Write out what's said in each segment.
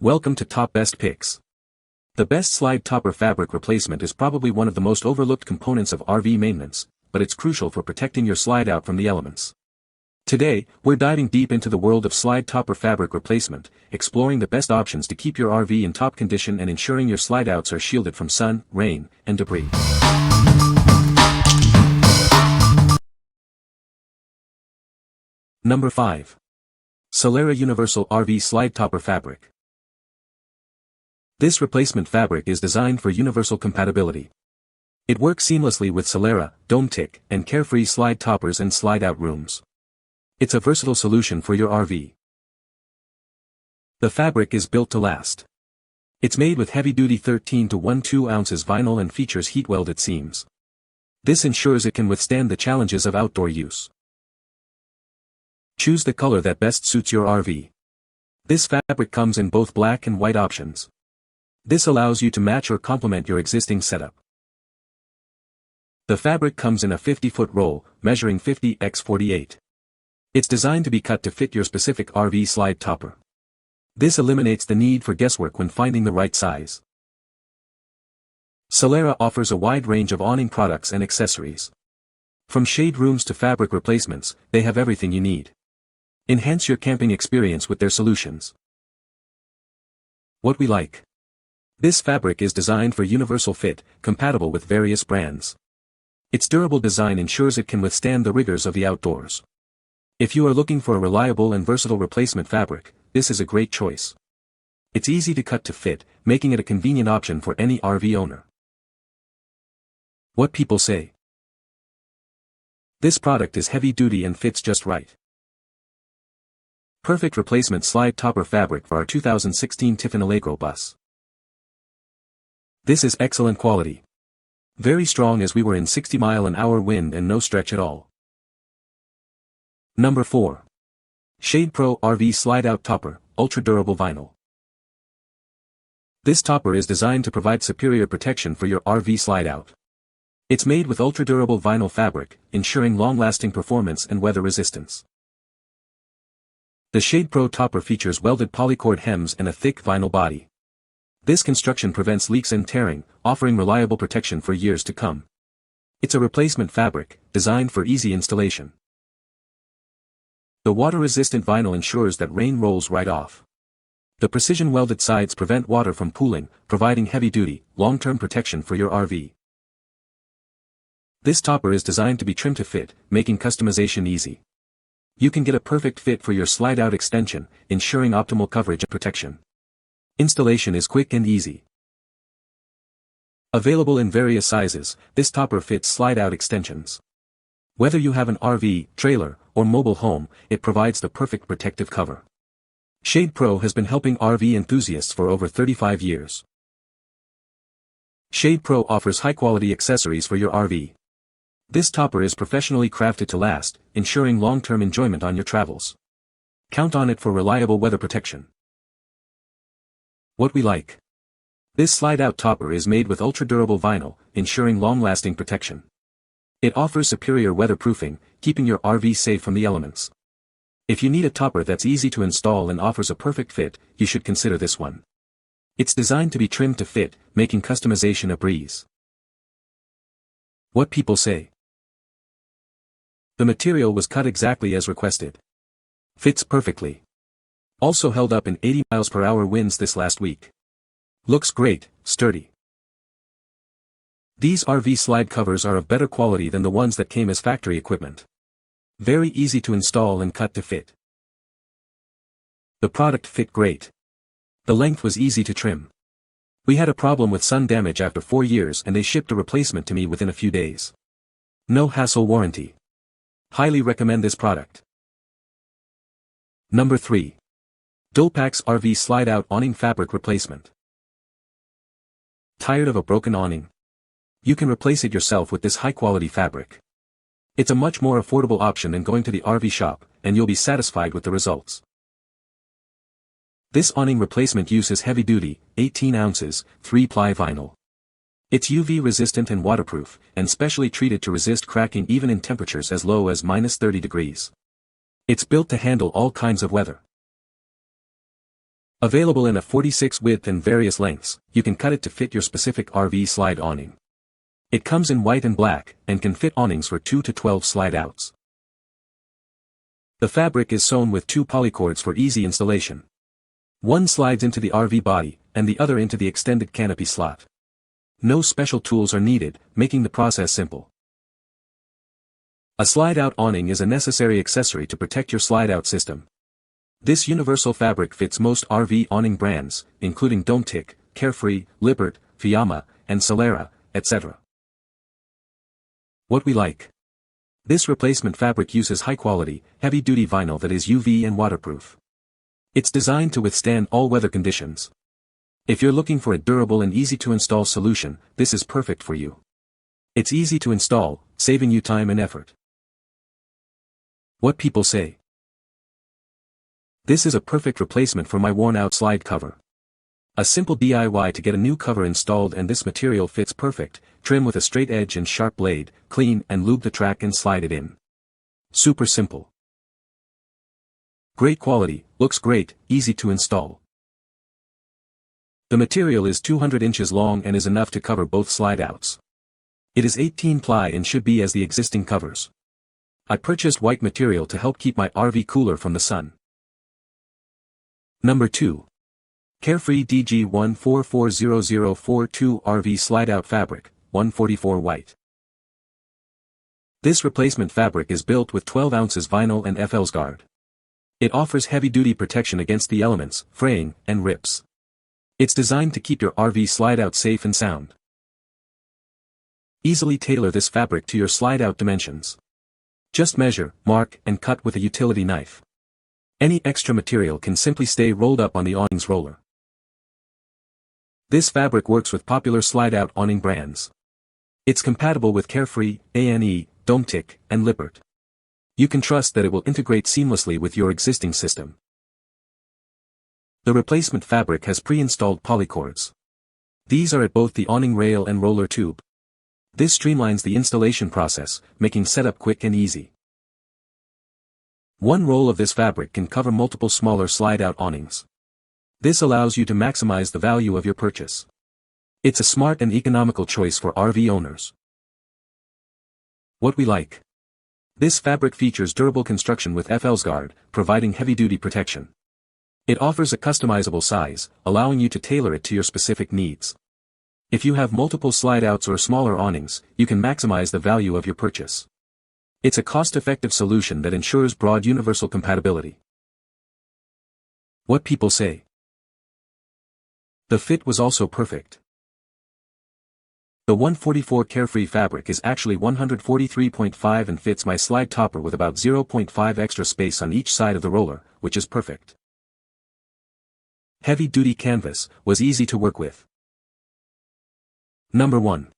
Welcome to Top Best Picks. The best slide topper fabric replacement is probably one of the most overlooked components of RV maintenance, but it's crucial for protecting your slide out from the elements. Today, we're diving deep into the world of slide topper fabric replacement, exploring the best options to keep your RV in top condition and ensuring your slide outs are shielded from sun, rain, and debris. Number 5. Solera Universal RV Slide Topper Fabric. This replacement fabric is designed for universal compatibility. It works seamlessly with Solera, Dulepax, and Carefree slide toppers and slide-out rooms. It's a versatile solution for your RV. The fabric is built to last. It's made with heavy-duty 13 to 12 ounces vinyl and features heat-welded seams. This ensures it can withstand the challenges of outdoor use. Choose the color that best suits your RV. This fabric comes in both black and white options. This allows you to match or complement your existing setup. The fabric comes in a 50-foot roll, measuring 50 x 48. It's designed to be cut to fit your specific RV slide topper. This eliminates the need for guesswork when finding the right size. Solera offers a wide range of awning products and accessories. From shade rooms to fabric replacements, they have everything you need. Enhance your camping experience with their solutions. What we like. This fabric is designed for universal fit, compatible with various brands. Its durable design ensures it can withstand the rigors of the outdoors. If you are looking for a reliable and versatile replacement fabric, this is a great choice. It's easy to cut to fit, making it a convenient option for any RV owner. What people say. This product is heavy-duty and fits just right. Perfect replacement slide topper fabric for our 2016 Tiffin Allegro bus. This is excellent quality. Very strong as we were in 60-mile-an-hour wind and no stretch at all. Number 4. ShadePro RV Slide-Out Topper, Ultra Durable Vinyl. This topper is designed to provide superior protection for your RV slide-out. It's made with ultra-durable vinyl fabric, ensuring long-lasting performance and weather resistance. The ShadePro topper features welded polycord hems and a thick vinyl body. This construction prevents leaks and tearing, offering reliable protection for years to come. It's a replacement fabric, designed for easy installation. The water-resistant vinyl ensures that rain rolls right off. The precision-welded sides prevent water from pooling, providing heavy-duty, long-term protection for your RV. This topper is designed to be trimmed to fit, making customization easy. You can get a perfect fit for your slide-out extension, ensuring optimal coverage and protection. Installation is quick and easy. Available in various sizes, this topper fits slide-out extensions. Whether you have an RV, trailer, or mobile home, it provides the perfect protective cover. ShadePro has been helping RV enthusiasts for over 35 years. ShadePro offers high-quality accessories for your RV. This topper is professionally crafted to last, ensuring long-term enjoyment on your travels. Count on it for reliable weather protection. What we like. This slide-out topper is made with ultra-durable vinyl, ensuring long-lasting protection. It offers superior weatherproofing, keeping your RV safe from the elements. If you need a topper that's easy to install and offers a perfect fit, you should consider this one. It's designed to be trimmed to fit, making customization a breeze. What people say. The material was cut exactly as requested. Fits perfectly. Also held up in 80 miles per hour winds this last week. Looks great, sturdy. These RV slide covers are of better quality than the ones that came as factory equipment. Very easy to install and cut to fit. The product fit great. The length was easy to trim. We had a problem with sun damage after 4 years and they shipped a replacement to me within a few days. No hassle warranty. Highly recommend this product. Number 3. Dulepax RV Slide-Out Awning Fabric Replacement. Tired of a broken awning? You can replace it yourself with this high-quality fabric. It's a much more affordable option than going to the RV shop, and you'll be satisfied with the results. This awning replacement uses heavy-duty, 18 ounces, 3-ply vinyl. It's UV-resistant and waterproof, and specially treated to resist cracking even in temperatures as low as -30 degrees. It's built to handle all kinds of weather. Available in a 46 width and various lengths, you can cut it to fit your specific RV slide awning. It comes in white and black, and can fit awnings for 2 to 12 slide outs. The fabric is sewn with 2 polycords for easy installation. One slides into the RV body, and the other into the extended canopy slot. No special tools are needed, making the process simple. A slide-out awning is a necessary accessory to protect your slide-out system. This universal fabric fits most RV awning brands, including Dulepax, Carefree, Lippert, Fiamma, and Solera, etc. What we like. This replacement fabric uses high-quality, heavy-duty vinyl that is UV and waterproof. It's designed to withstand all weather conditions. If you're looking for a durable and easy-to-install solution, this is perfect for you. It's easy to install, saving you time and effort. What people say. This is a perfect replacement for my worn-out slide cover. A simple DIY to get a new cover installed, and this material fits perfect. Trim with a straight edge and sharp blade, clean and lube the track and slide it in. Super simple. Great quality, looks great, easy to install. The material is 200 inches long and is enough to cover both slide outs. It is 18 ply and should be as the existing covers. I purchased white material to help keep my RV cooler from the sun. Number 2. Carefree DG14400042 RV Slideout Fabric, 144 white. This replacement fabric is built with 12 ounces vinyl and FLSguard. It offers heavy-duty protection against the elements, fraying, and rips. It's designed to keep your RV slide-out safe and sound. Easily tailor this fabric to your slide-out dimensions. Just measure, mark, and cut with a utility knife. Any extra material can simply stay rolled up on the awning's roller. This fabric works with popular slide-out awning brands. It's compatible with Carefree, ANE, Dulepax, and Lippert. You can trust that it will integrate seamlessly with your existing system. The replacement fabric has pre-installed polycords. These are at both the awning rail and roller tube. This streamlines the installation process, making setup quick and easy. One roll of this fabric can cover multiple smaller slide-out awnings. This allows you to maximize the value of your purchase. It's a smart and economical choice for RV owners. What we like. This fabric features durable construction with FLSguard, providing heavy-duty protection. It offers a customizable size, allowing you to tailor it to your specific needs. If you have multiple slide-outs or smaller awnings, you can maximize the value of your purchase. It's a cost-effective solution that ensures broad universal compatibility. What people say. The fit was also perfect. The 144 Carefree fabric is actually 143.5 and fits my slide topper with about 0.5 extra space on each side of the roller, which is perfect. Heavy-duty canvas, was easy to work with. Number 1.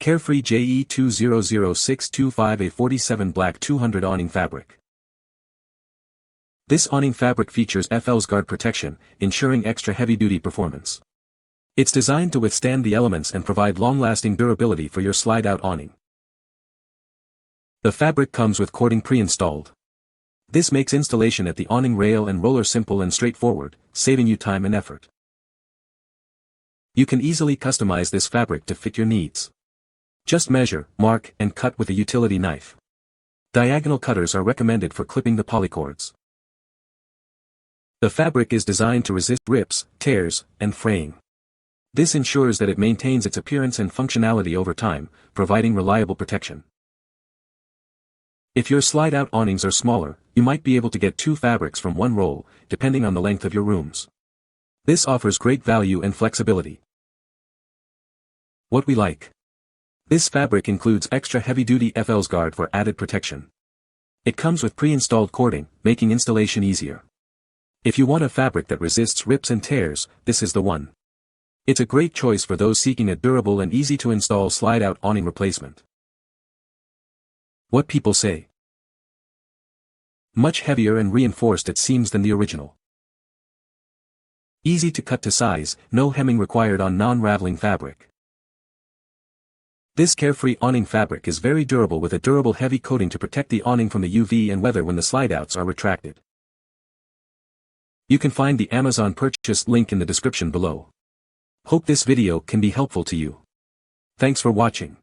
Carefree JE200625A47 Black 200 Awning Fabric. This awning fabric features FLSguard protection, ensuring extra heavy-duty performance. It's designed to withstand the elements and provide long-lasting durability for your slide-out awning. The fabric comes with cording pre-installed. This makes installation at the awning rail and roller simple and straightforward, saving you time and effort. You can easily customize this fabric to fit your needs. Just measure, mark, and cut with a utility knife. Diagonal cutters are recommended for clipping the polycords. The fabric is designed to resist rips, tears, and fraying. This ensures that it maintains its appearance and functionality over time, providing reliable protection. If your slide-out awnings are smaller, you might be able to get 2 fabrics from one roll, depending on the length of your rooms. This offers great value and flexibility. What we like. This fabric includes extra heavy-duty FLSguard for added protection. It comes with pre-installed cording, making installation easier. If you want a fabric that resists rips and tears, this is the one. It's a great choice for those seeking a durable and easy-to-install slide-out awning replacement. What people say. Much heavier and reinforced it seems than the original. Easy to cut to size, no hemming required on non-raveling fabric. This Carefree awning fabric is very durable with a durable heavy coating to protect the awning from the UV and weather when the slide-outs are retracted. You can find the Amazon purchase link in the description below. Hope this video can be helpful to you. Thanks for watching.